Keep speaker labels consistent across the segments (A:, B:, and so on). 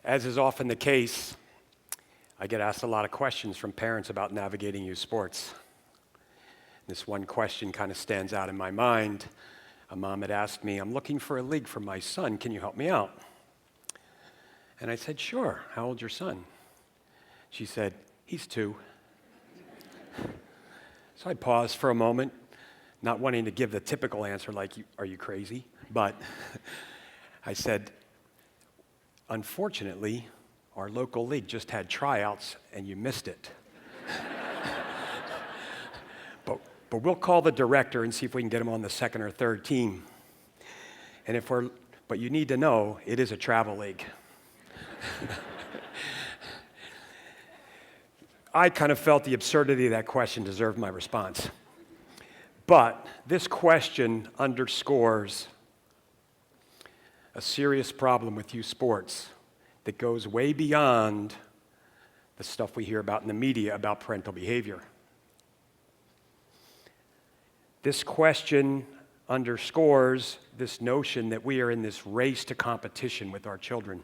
A: As is often the case, I get asked a lot of questions from parents about navigating youth sports. This one question kind of stands out in my mind. A mom had asked me, "I'm looking for a league for my son. Can you help me out?" And I said, "Sure. How old's your son?" She said, "He's 2. So I paused for a moment, not wanting to give the typical answer like, "Are you crazy?" But I said, "Unfortunately, our local league just had tryouts and you missed it. But we'll call the director and see if we can get him on the second or third team. But you need to know, it is a travel league." I kind of felt the absurdity of that question deserved my response. But this question underscores a serious problem with youth sports that goes way beyond the stuff we hear about in the media about parental behavior. This question underscores this notion that we are in this race to competition with our children,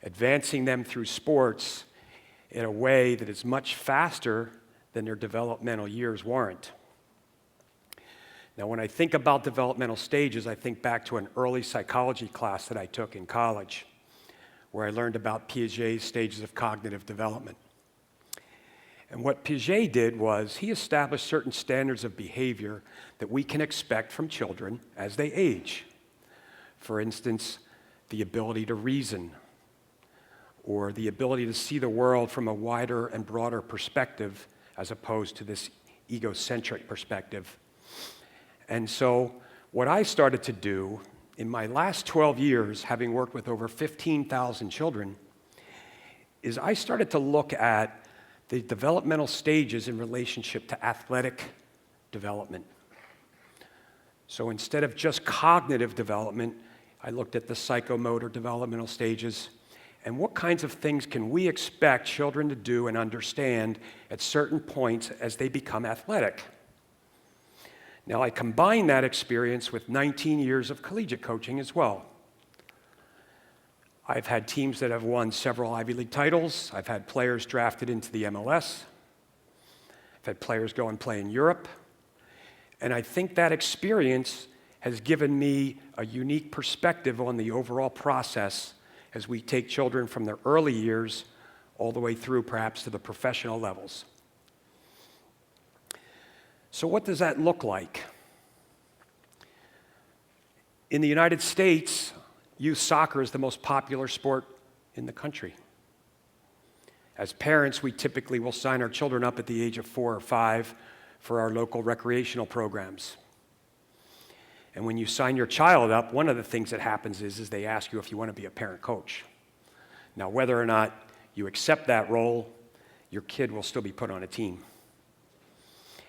A: advancing them through sports in a way that is much faster than their developmental years warrant. Now, when I think about developmental stages, I think back to an early psychology class that I took in college, where I learned about Piaget's stages of cognitive development. And what Piaget did was he established certain standards of behavior that we can expect from children as they age. For instance, the ability to reason, or the ability to see the world from a wider and broader perspective as opposed to this egocentric perspective. And so what I started to do in my last 12 years, having worked with over 15,000 children, is I started to look at the developmental stages in relationship to athletic development. So instead of just cognitive development, I looked at the psychomotor developmental stages and what kinds of things can we expect children to do and understand at certain points as they become athletic. Now, I combine that experience with 19 years of collegiate coaching as well. I've had teams that have won several Ivy League titles. I've had players drafted into the MLS. I've had players go and play in Europe. And I think that experience has given me a unique perspective on the overall process as we take children from their early years all the way through perhaps to the professional levels. So what does that look like? In the United States, youth soccer is the most popular sport in the country. As parents, we typically will sign our children up at the age of 4 or 5 for our local recreational programs. And when you sign your child up, one of the things that happens is they ask you if you want to be a parent coach. Now, whether or not you accept that role, your kid will still be put on a team.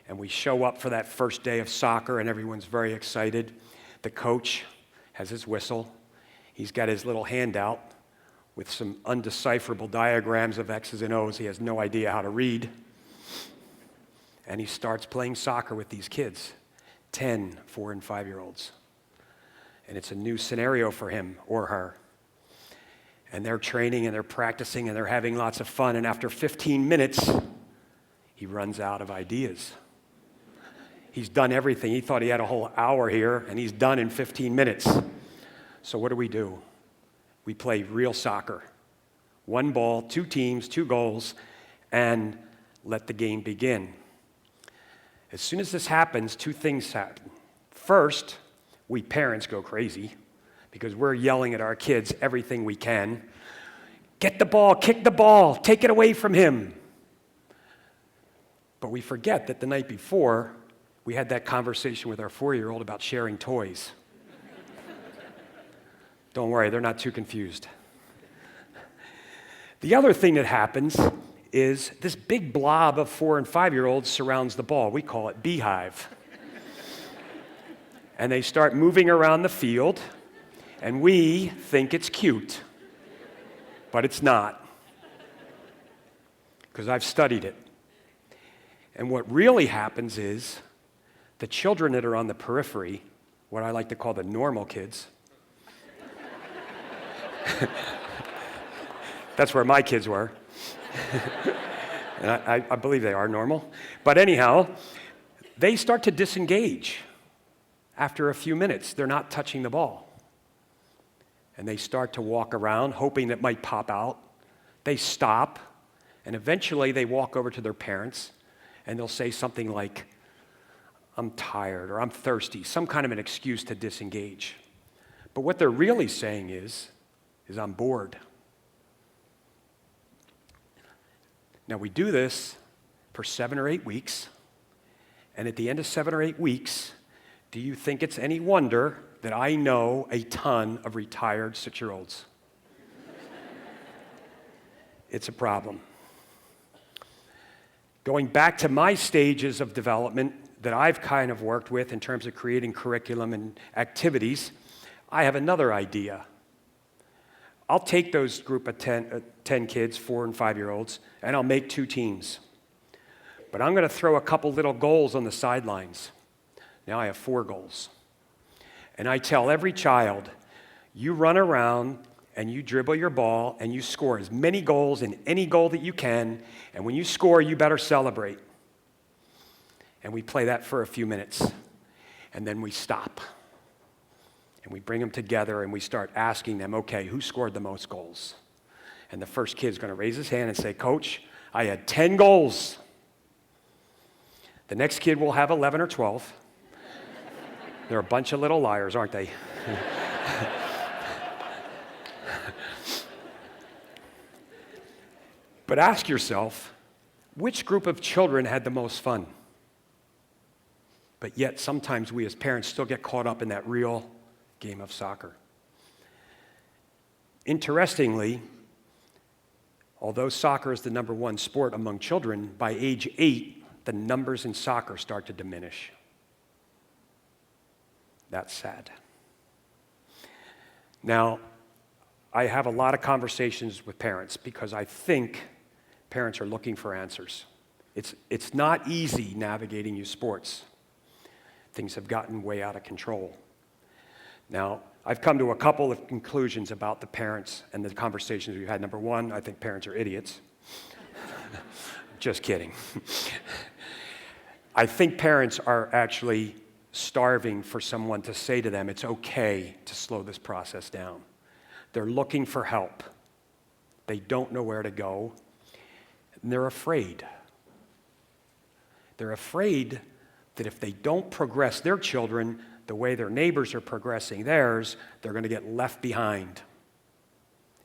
A: And we show up for that first day of soccer, and everyone's very excited. The coach has his whistle. He's got his little handout with some undecipherable diagrams of X's and O's he has no idea how to read. And he starts playing soccer with these kids, 10, 4, and 5-year-olds. And it's a new scenario for him or her. And they're training and they're practicing and they're having lots of fun. And after 15 minutes, he runs out of ideas. He's done everything. He thought he had a whole hour here, and he's done in 15 minutes. So what do? We play real soccer. 1 ball, 2 teams, 2 goals, and let the game begin. As soon as this happens, 2 things happen. First, we parents go crazy because we're yelling at our kids everything we can. Get the ball, kick the ball, take it away from him. But we forget that the night before, we had that conversation with our 4-year-old about sharing toys. Don't worry, they're not too confused. The other thing that happens is this big blob of 4 and 5-year-olds surrounds the ball. We call it beehive. And they start moving around the field, and we think it's cute, but it's not, because I've studied it. And what really happens is the children that are on the periphery, what I like to call the normal kids, That's where my kids were. And I believe they are normal. But anyhow, they start to disengage after a few minutes. They're not touching the ball. And they start to walk around, hoping it might pop out. They stop, and eventually they walk over to their parents, and they'll say something like, I'm tired, or I'm thirsty, some kind of an excuse to disengage. But what they're really saying is I'm bored. Now, we do this for 7 or 8 weeks, and at the end of 7 or 8 weeks, do you think it's any wonder that I know a ton of retired 6-year-olds? It's a problem. Going back to my stages of development that I've kind of worked with in terms of creating curriculum and activities, I have another idea. I'll take those group of 10 kids, 4 and 5-year-olds, and I'll make 2 teams. But I'm going to throw a couple little goals on the sidelines. Now I have 4 goals. And I tell every child, you run around and you dribble your ball and you score as many goals in any goal that you can, and when you score, you better celebrate. And we play that for a few minutes, and then we stop. And we bring them together and we start asking them, okay, who scored the most goals? And the first kid's going to raise his hand and say, Coach, I had 10 goals. The next kid will have 11 or 12. They're a bunch of little liars, aren't they? But ask yourself, which group of children had the most fun? But yet sometimes we as parents still get caught up in that real game of soccer. Interestingly, although soccer is the number 1 sport among children, by age 8, the numbers in soccer start to diminish. That's sad. Now, I have a lot of conversations with parents because I think parents are looking for answers. It's not easy navigating youth sports. Things have gotten way out of control. Now, I've come to a couple of conclusions about the parents and the conversations we've had. Number 1, I think parents are idiots. Just kidding. I think parents are actually starving for someone to say to them, it's okay to slow this process down. They're looking for help. They don't know where to go, and they're afraid. They're afraid that if they don't progress their children the way their neighbors are progressing theirs, they're going to get left behind.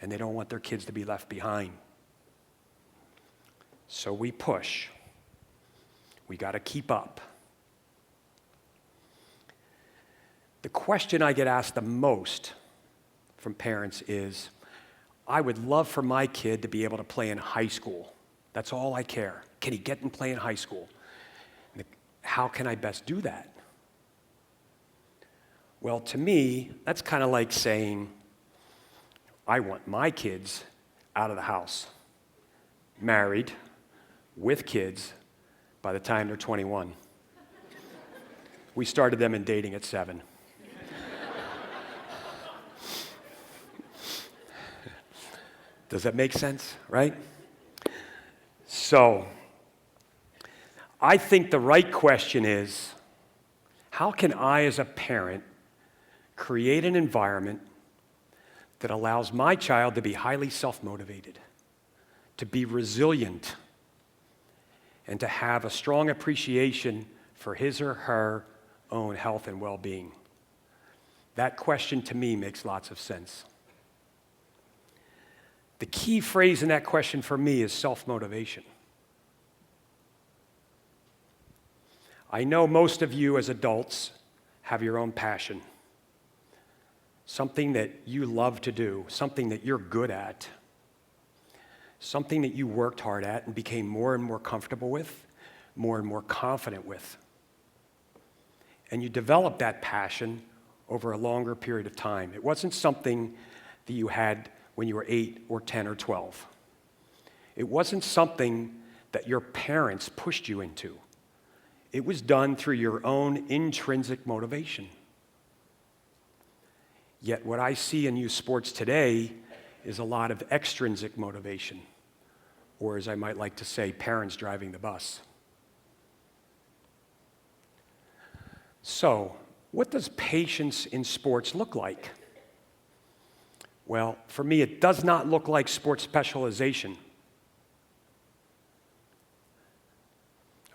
A: And they don't want their kids to be left behind. So we push. We got to keep up. The question I get asked the most from parents is, I would love for my kid to be able to play in high school. That's all I care. Can he get and play in high school? How can I best do that? Well, to me, that's kind of like saying, I want my kids out of the house, married, with kids, by the time they're 21. We started them in dating at 7. Does that make sense, right? So, I think the right question is, how can I as a parent create an environment that allows my child to be highly self-motivated, to be resilient, and to have a strong appreciation for his or her own health and well-being? That question to me makes lots of sense. The key phrase in that question for me is self-motivation. I know most of you as adults have your own passion, something that you love to do, something that you're good at, something that you worked hard at and became more and more comfortable with, more and more confident with. And you developed that passion over a longer period of time. It wasn't something that you had when you were 8 or 10 or 12. It wasn't something that your parents pushed you into. It was done through your own intrinsic motivation. Yet what I see in youth sports today is a lot of extrinsic motivation, or as I might like to say, parents driving the bus. So, what does patience in sports look like? Well, for me, it does not look like sports specialization.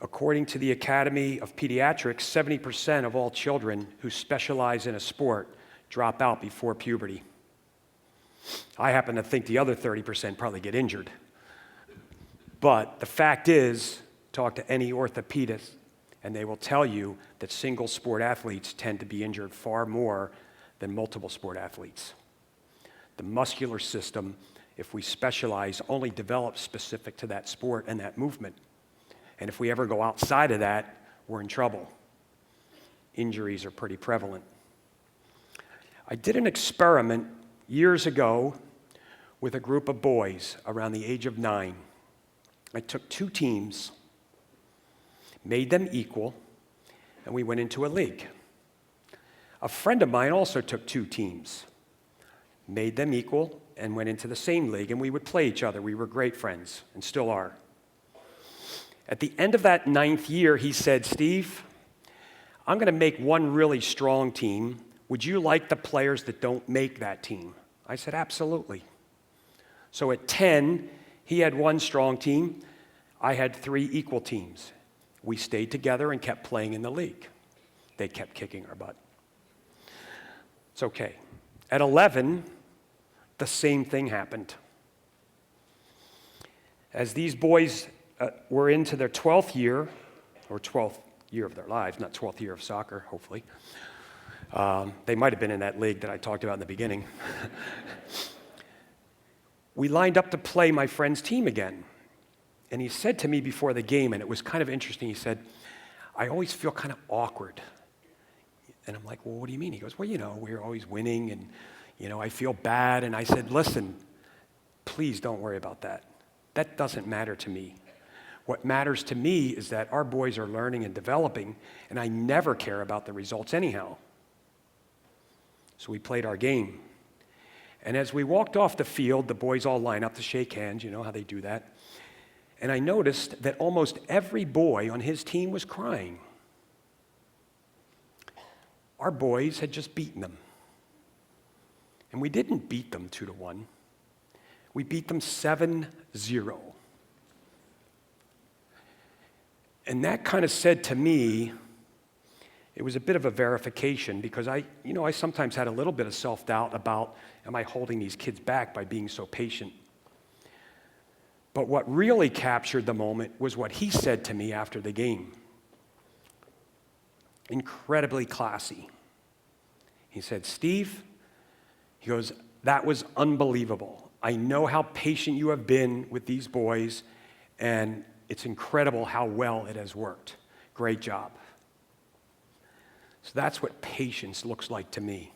A: According to the Academy of Pediatrics, 70% of all children who specialize in a sport drop out before puberty. I happen to think the other 30% probably get injured. But the fact is, talk to any orthopedist, and they will tell you that single sport athletes tend to be injured far more than multiple sport athletes. The muscular system, if we specialize, only develops specific to that sport and that movement. And if we ever go outside of that, we're in trouble. Injuries are pretty prevalent. I did an experiment years ago with a group of boys around the age of 9. I took 2 teams, made them equal, and we went into a league. A friend of mine also took 2 teams, made them equal, and went into the same league, and we would play each other. We were great friends, and still are. At the end of that 9th year, he said, "Steve, I'm going to make one really strong team. Would you like the players that don't make that team?" I said, "Absolutely." So at 10, he had 1 strong team. I had 3 equal teams. We stayed together and kept playing in the league. They kept kicking our butt. It's okay. At 11, the same thing happened. As these boys were into their 12th year, or 12th year of their lives, not 12th year of soccer, hopefully. They might have been in that league that I talked about in the beginning. We lined up to play my friend's team again. And he said to me before the game, and it was kind of interesting, he said, "I always feel kind of awkward." And I'm like, "Well, what do you mean?" He goes, "Well, we're always winning, and, I feel bad." And I said, "Listen, please don't worry about that. That doesn't matter to me. What matters to me is that our boys are learning and developing, and I never care about the results anyhow." So we played our game. And as we walked off the field, the boys all line up to shake hands, you know how they do that. And I noticed that almost every boy on his team was crying. Our boys had just beaten them. And we didn't beat them 2-1. We beat them 7-0. And that kind of said to me, it was a bit of a verification, because I sometimes had a little bit of self-doubt about, am I holding these kids back by being so patient? But what really captured the moment was what he said to me after the game. Incredibly classy. He said, "Steve," he goes, "that was unbelievable. I know how patient you have been with these boys, and it's incredible how well it has worked. Great job." So that's what patience looks like to me.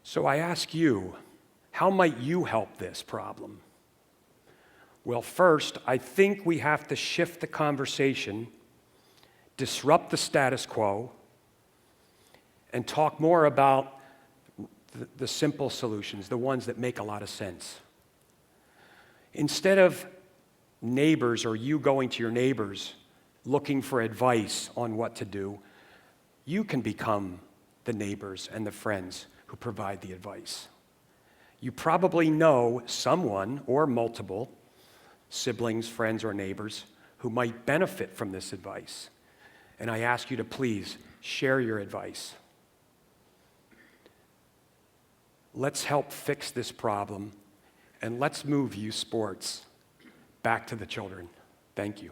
A: So I ask you, how might you help this problem? Well, first, I think we have to shift the conversation, disrupt the status quo, and talk more about the simple solutions, the ones that make a lot of sense. Instead of neighbors or you going to your neighbors looking for advice on what to do, you can become the neighbors and the friends who provide the advice. You probably know someone or multiple siblings, friends, or neighbors who might benefit from this advice. And I ask you to please share your advice. Let's help fix this problem, and let's move youth sports back to the children. Thank you.